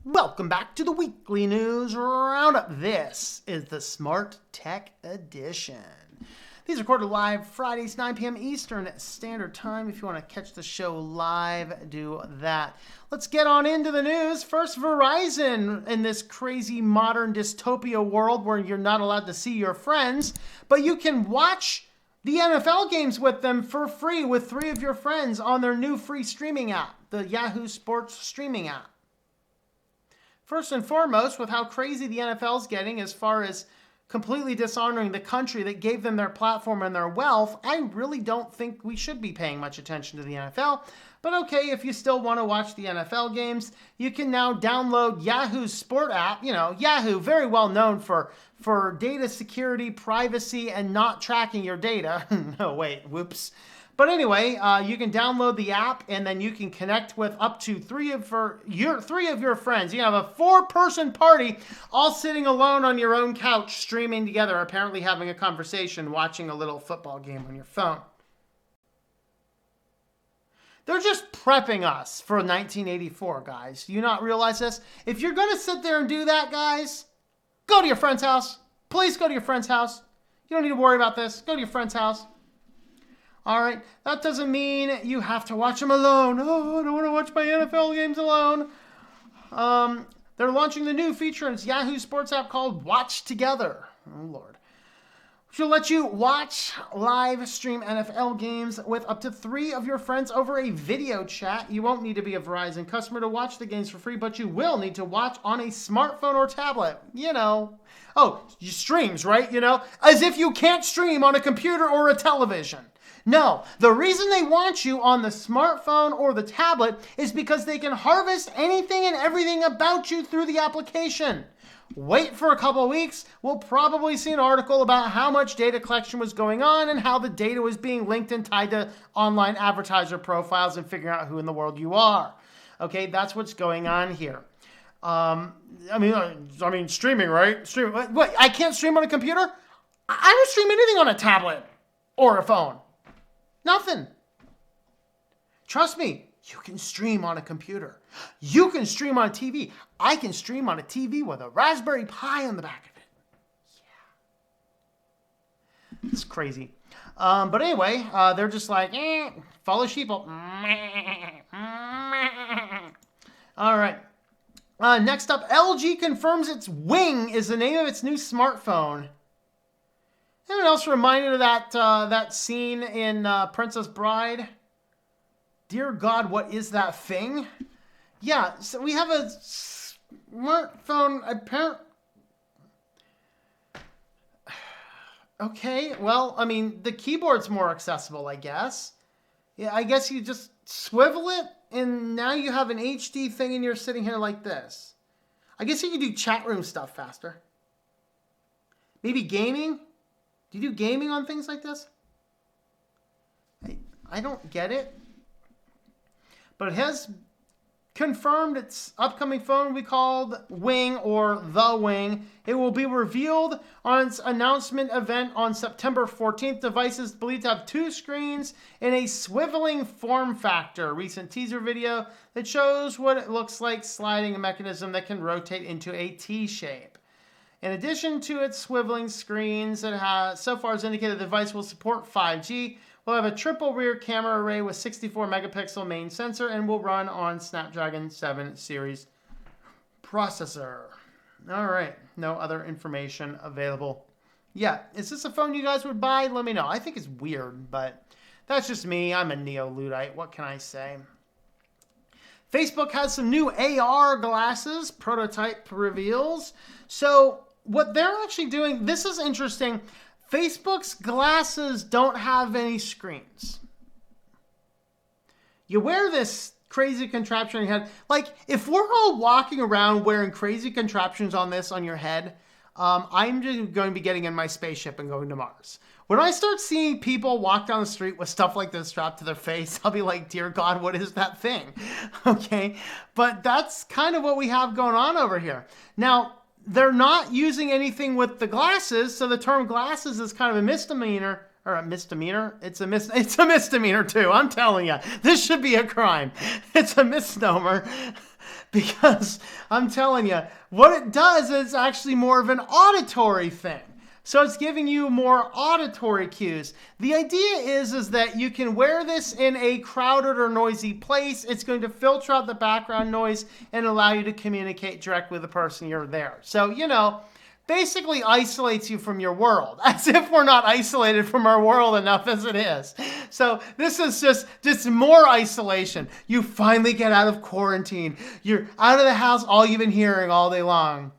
Welcome back to the weekly news roundup. This is the Smart Tech Edition. These are recorded live Fridays, 9 p.m. Eastern Standard Time. If you want to catch the show live, do that. Let's get on into the news. First, Verizon, in this crazy modern dystopia world where you're not allowed to see your friends, but you can watch the NFL games with them for free with 3 of your friends on their new free streaming app, the Yahoo Sports streaming app. First and foremost, with how crazy the NFL's getting as far as completely dishonoring the country that gave them their platform and their wealth, I really don't think we should be paying much attention to the NFL. But okay, if you still want to watch the NFL games, you can now download Yahoo's Sport app. You know, Yahoo, very well known for data security, privacy, and not tracking your data. No, wait, whoops. But anyway, you can download the app and then you can connect with up to 3 of your friends. You have a 4-person party all sitting alone on your own couch, streaming together, apparently having a conversation, watching a little football game on your phone. They're just prepping us for 1984, guys. Do you not realize this? If you're going to sit there and do that, guys, go to your friend's house. Please go to your friend's house. You don't need to worry about this. Go to your friend's house. All right, that doesn't mean you have to watch them alone. Oh, I don't want to watch my NFL games alone. They're launching the new feature in its Yahoo Sports app called Watch Together. Oh, Lord. Which will let you watch live stream NFL games with up to 3 of your friends over a video chat. You won't need to be a Verizon customer to watch the games for free, but you will need to watch on a smartphone or tablet. You know. Oh, streams, right? You know, as if you can't stream on a computer or a television. No, the reason they want you on the smartphone or the tablet is because they can harvest anything and everything about you through the application. Wait for a couple of weeks, we'll probably see an article about how much data collection was going on and how the data was being linked and tied to online advertiser profiles and figuring out who in the world you are. Okay, that's what's going on here. I mean, streaming, right? What? I can't stream on a computer? I don't stream anything on a tablet or a phone. Nothing. Trust me, you can stream on a computer. You can stream on a TV. I can stream on a TV with a Raspberry Pi on the back of it. Yeah. It's crazy. But anyway, they're just like, follow sheeple. All right. Next up, LG confirms its Wing is the name of its new smartphone. Anyone else reminded of that scene in Princess Bride? Dear God, what is that thing? Yeah, so we have a smartphone apparent. Okay, well, I mean, the keyboard's more accessible, I guess. Yeah, I guess you just swivel it, and now you have an HD thing, and you're sitting here like this. I guess you can do chat room stuff faster. Maybe gaming? Do you do gaming on things like this? I don't get it. But it has confirmed its upcoming phone will be called Wing or The Wing. It will be revealed on its announcement event on September 14th. Devices believed to have 2 screens in a swiveling form factor. A recent teaser video that shows what it looks like sliding a mechanism that can rotate into a T shape. In addition to its swiveling screens, it has so far as indicated the device will support 5G, will have a triple rear camera array with 64 megapixel main sensor, and will run on Snapdragon 7 series processor. All right, no other information available. Yeah, is this a phone you guys would buy? Let me know. I think it's weird, but that's just me. I'm a neo-Luddite. What can I say? Facebook has some new AR glasses, prototype reveals. So what they're actually doing, this is interesting. Facebook's glasses don't have any screens. You wear this crazy contraption on your head. Like, if we're all walking around wearing crazy contraptions on your head, I'm just going to be getting in my spaceship and going to Mars. When I start seeing people walk down the street with stuff like this strapped to their face, I'll be like, dear God, what is that thing? Okay, but that's kind of what we have going on over here. Now, they're not using anything with the glasses, so the term glasses is kind of a misdemeanor. Or a misdemeanor? It's a misdemeanor too, I'm telling you. This should be a crime. It's a misnomer. because I'm telling you, what it does is actually more of an auditory thing. So it's giving you more auditory cues. The idea is that you can wear this in a crowded or noisy place. It's going to filter out the background noise and allow you to communicate directly with the person you're there. So, you know, basically isolates you from your world, as if we're not isolated from our world enough as it is. So this is just more isolation. You finally get out of quarantine. You're out of the house, all you've been hearing all day long.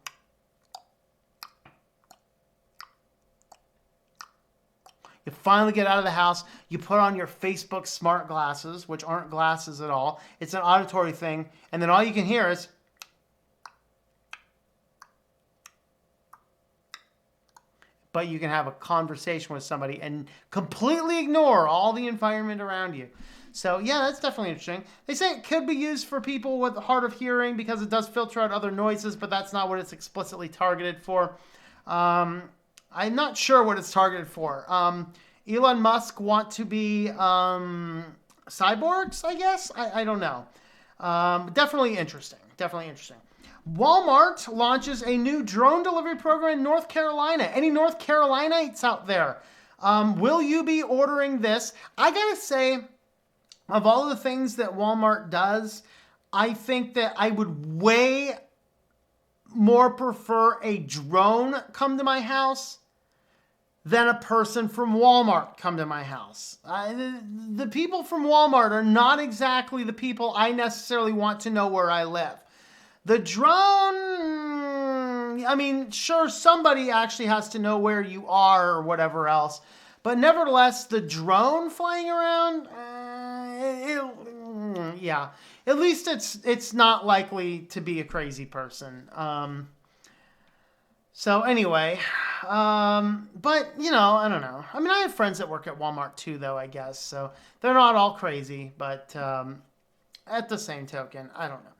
You finally get out of the house, you put on your Facebook smart glasses, which aren't glasses at all. It's an auditory thing. And then all you can hear is, but you can have a conversation with somebody and completely ignore all the environment around you. So yeah, that's definitely interesting. They say it could be used for people with hard of hearing because it does filter out other noises, but that's not what it's explicitly targeted for. I'm not sure what it's targeted for. Elon Musk want to be cyborgs, I guess? I don't know. Definitely interesting. Definitely interesting. Walmart launches a new drone delivery program in North Carolina. Any North Carolinites out there? Will you be ordering this? I gotta say, of all the things that Walmart does, I think that I would way more prefer a drone come to my house than a person from Walmart come to my house. The people from Walmart are not exactly the people I necessarily want to know where I live. The drone, I mean, sure, somebody actually has to know where you are or whatever else. But nevertheless, the drone flying around, yeah, at least it's not likely to be a crazy person. So anyway, but, you know, I don't know. I mean, I have friends that work at Walmart too, though, I guess. So they're not all crazy, but at the same token, I don't know.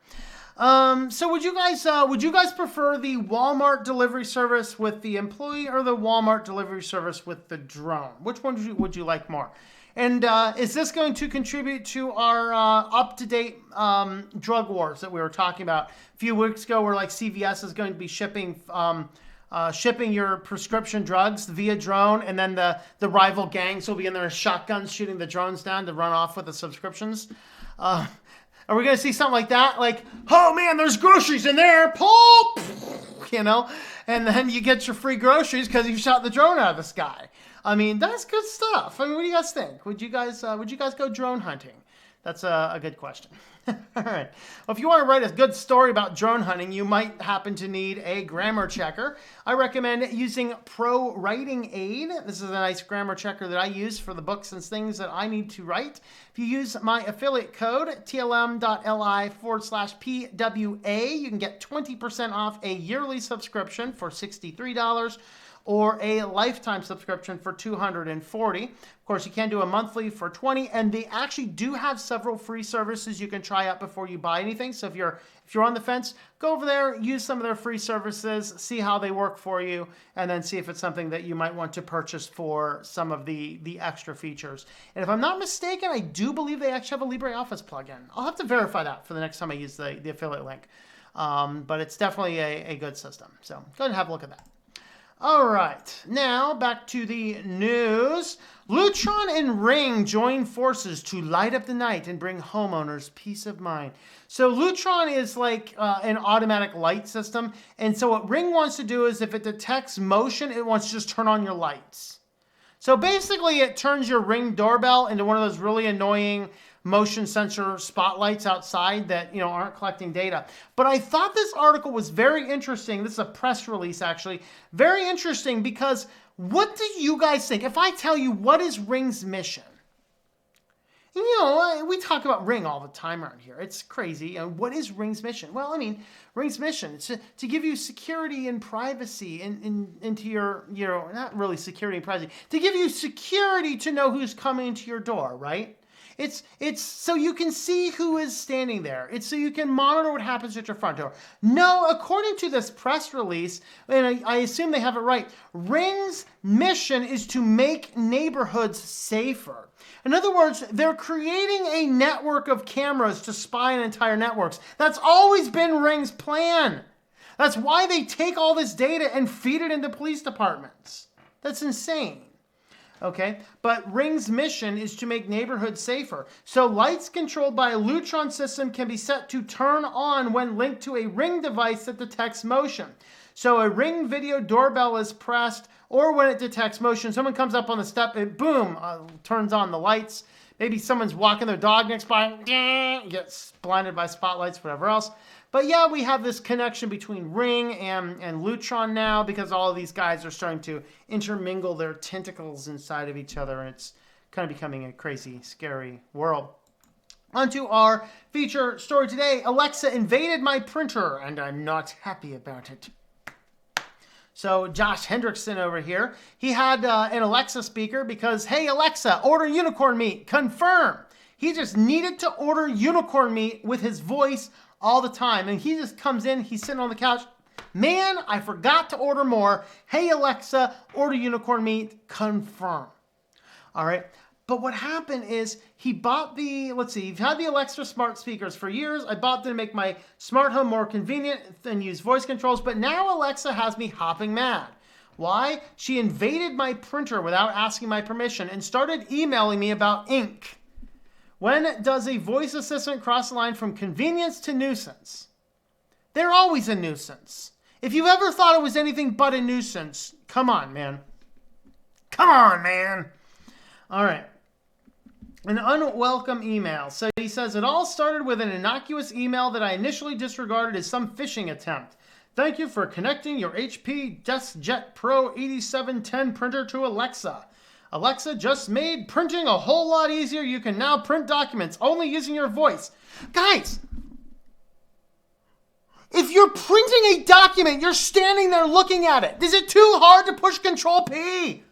So would you guys prefer the Walmart delivery service with the employee or the Walmart delivery service with the drone? Which one would you like more? And is this going to contribute to our up-to-date drug wars that we were talking about a few weeks ago, where like CVS is going to be shipping your prescription drugs via drone, and then the rival gangs will be in their shotguns shooting the drones down to run off with the subscriptions? Are we going to see something like that? Like, oh man, there's groceries in there, pull, you know, and then you get your free groceries because you shot the drone out of the sky. I mean, that's good stuff. I mean, what do you guys think? Would you guys go drone hunting? That's a good question. All right. Well, if you want to write a good story about drone hunting, you might happen to need a grammar checker. I recommend using Pro Writing Aid. This is a nice grammar checker that I use for the books and things that I need to write. If you use my affiliate code, tlm.li/PWA, you can get 20% off a yearly subscription for $63. Or a lifetime subscription for $240. Of course, you can do a monthly for $20, and they actually do have several free services you can try out before you buy anything. So if you're on the fence, go over there, use some of their free services, see how they work for you, and then see if it's something that you might want to purchase for some of the extra features. And if I'm not mistaken, I do believe they actually have a LibreOffice plugin. I'll have to verify that for the next time I use the affiliate link. But it's definitely a good system. So go ahead and have a look at that. All right, now back to the news. Lutron and Ring join forces to light up the night and bring homeowners peace of mind. So Lutron is like an automatic light system. And so what Ring wants to do is if it detects motion, it wants to just turn on your lights. So basically it turns your Ring doorbell into one of those really annoying motion sensor spotlights outside that, you know, aren't collecting data. But I thought this article was very interesting. This is a press release, actually. Very interesting because what do you guys think? If I tell you what is Ring's mission? You know, we talk about Ring all the time around here. It's crazy. And what is Ring's mission? Well, I mean, Ring's mission is to give you security and privacy into your, not really security and privacy, to give you security to know who's coming to your door, right? It's so you can see who is standing there. It's so you can monitor what happens at your front door. No, according to this press release, and I assume they have it right, Ring's mission is to make neighborhoods safer. In other words, they're creating a network of cameras to spy on entire networks. That's always been Ring's plan. That's why they take all this data and feed it into police departments. That's insane. Okay, but Ring's mission is to make neighborhoods safer. So lights controlled by a Lutron system can be set to turn on when linked to a Ring device that detects motion. So a Ring video doorbell is pressed, or when it detects motion, someone comes up on the step, it boom, turns on the lights. Maybe someone's walking their dog next by, gets blinded by spotlights, whatever else. But yeah, we have this connection between Ring and Lutron now, because all of these guys are starting to intermingle their tentacles inside of each other, and it's kind of becoming a crazy, scary world. On to our feature story today. Alexa invaded my printer, and I'm not happy about it. So Josh Hendrickson over here, he had an Alexa speaker because, hey, Alexa, order unicorn meat, confirm. He just needed to order unicorn meat with his voice all the time. And he just comes in, he's sitting on the couch. Man, I forgot to order more. Hey, Alexa, order unicorn meat, confirm. All right. But what happened is he bought the, let's see, you've had the Alexa smart speakers for years. I bought them to make my smart home more convenient and use voice controls. But now Alexa has me hopping mad. Why? She invaded my printer without asking my permission and started emailing me about ink. When does a voice assistant cross the line from convenience to nuisance? They're always a nuisance. If you've ever thought it was anything but a nuisance, come on, man. Come on, man. All right. An unwelcome email. So he says, it all started with an innocuous email that I initially disregarded as some phishing attempt. Thank you for connecting your HP DeskJet Pro 8710 printer to Alexa. Alexa just made printing a whole lot easier. You can now print documents only using your voice. Guys, if you're printing a document, you're standing there looking at it. Is it too hard to push Control P?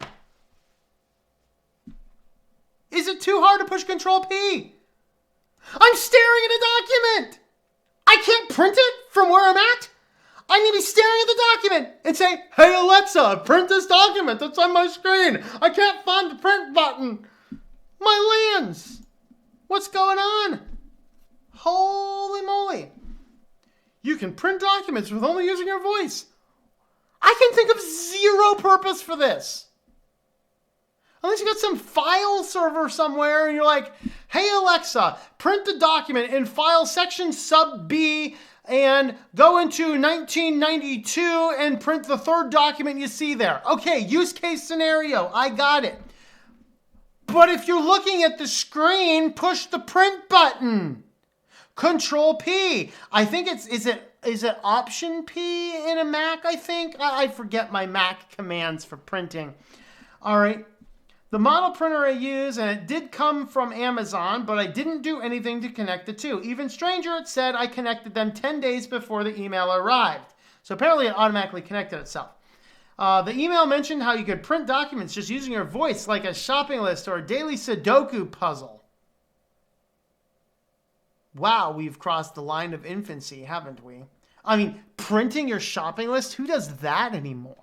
Is it too hard to push Control P? I'm staring at a document. I can't print it from where I'm at. I need to be staring at the document and say, hey, Alexa, print this document that's on my screen. I can't find the print button. My lands. What's going on? Holy moly. You can print documents with only using your voice. I can think of zero purpose for this. Unless you got some file server somewhere and you're like, hey, Alexa, print the document in file section sub B and go into 1992 and print the third document you see there. Okay, use case scenario. I got it. But if you're looking at the screen, push the print button. Control P. I think is it Option P in a Mac, I think? I forget my Mac commands for printing. All right. The model printer I use, and it did come from Amazon, but I didn't do anything to connect the two. Even stranger, it said I connected them 10 days before the email arrived. So apparently it automatically connected itself. The email mentioned how you could print documents just using your voice, like a shopping list or a daily Sudoku puzzle. Wow, we've crossed the line of infancy, haven't we? I mean, printing your shopping list? Who does that anymore?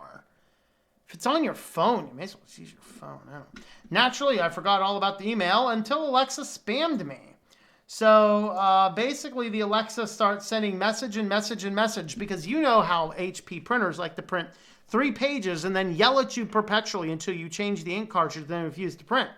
If it's on your phone, you may as well just use your phone. I don't know. Naturally, I forgot all about the email until Alexa spammed me. So basically, the Alexa starts sending message and message and message because you know how HP printers like to print 3 pages and then yell at you perpetually until you change the ink cartridge and then refuse to print.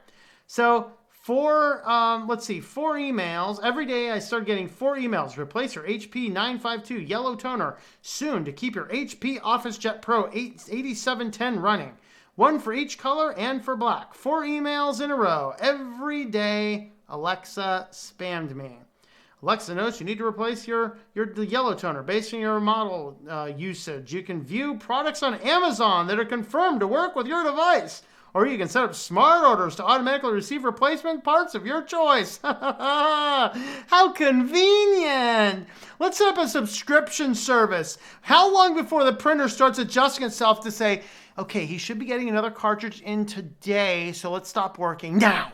So 4 emails. Every day I started getting 4 emails. Replace your HP 952 yellow toner soon to keep your HP OfficeJet Pro 8710 running. 1 for each color and for black. 4 emails in a row. Every day, Alexa spammed me. Alexa knows you need to replace the yellow toner based on your model usage. You can view products on Amazon that are confirmed to work with your device. Or you can set up smart orders to automatically receive replacement parts of your choice. How convenient. Let's set up a subscription service. How long before the printer starts adjusting itself to say, okay, he should be getting another cartridge in today, so let's stop working now.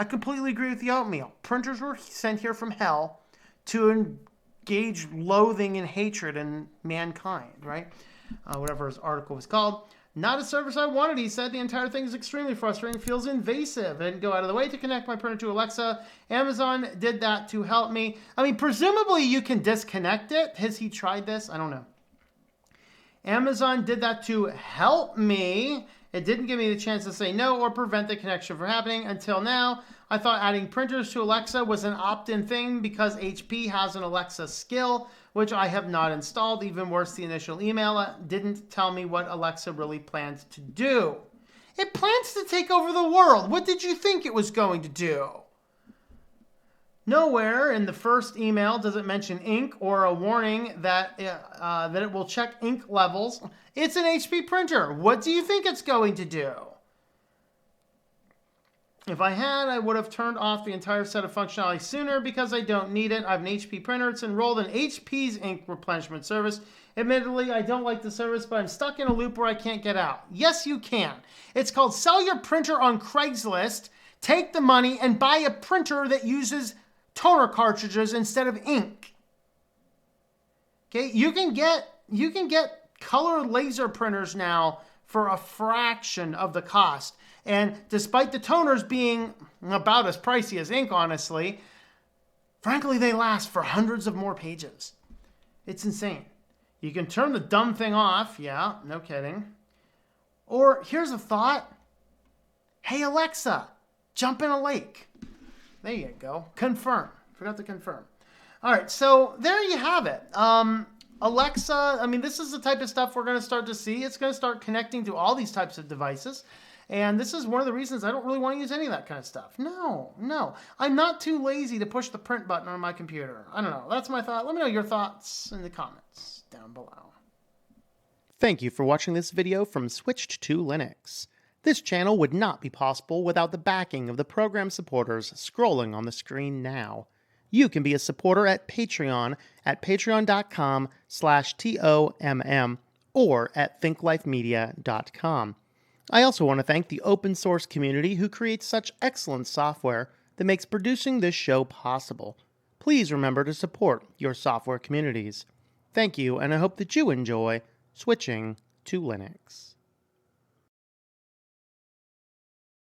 I completely agree with the oatmeal. Printers were sent here from hell to engage loathing and hatred in mankind, right? Whatever his article was called. Not a service I wanted, he said. The entire thing is extremely frustrating, feels invasive. I didn't go out of the way to connect my printer to Alexa. Amazon did that to help me. I mean, presumably you can disconnect it. Has he tried this? I don't know. Amazon did that to help me. It didn't give me the chance to say no or prevent the connection from happening until now. I thought adding printers to Alexa was an opt-in thing because HP has an Alexa skill, which I have not installed. Even worse, the initial email didn't tell me what Alexa really plans to do. It plans to take over the world. What did you think it was going to do? Nowhere in the first email does it mention ink or a warning that it will check ink levels. It's an HP printer. What do you think it's going to do? If I had, I would have turned off the entire set of functionality sooner because I don't need it. I have an HP printer. It's enrolled in HP's ink replenishment service. Admittedly, I don't like the service, but I'm stuck in a loop where I can't get out. Yes, you can. It's called Sell Your Printer on Craigslist. Take the money and buy a printer that uses toner cartridges instead of ink. Okay, you can get color laser printers now for a fraction of the cost. And despite the toners being about as pricey as ink, honestly, frankly, they last for hundreds of more pages. It's insane. You can turn the dumb thing off. Yeah, no kidding. Or here's a thought. Hey, Alexa, jump in a lake. There you go. Confirm. Forgot to confirm. All right, so there you have it. Alexa, I mean, this is the type of stuff we're going to start to see. It's going to start connecting to all these types of devices. And this is one of the reasons I don't really want to use any of that kind of stuff. No. I'm not too lazy to push the print button on my computer. I don't know. That's my thought. Let me know your thoughts in the comments down below. Thank you for watching this video from Switched to Linux. This channel would not be possible without the backing of the program supporters scrolling on the screen now. You can be a supporter at Patreon at patreon.com/TOMM or at thinklifemedia.com. I also want to thank the open source community who creates such excellent software that makes producing this show possible. Please remember to support your software communities. Thank you, and I hope that you enjoy switching to Linux.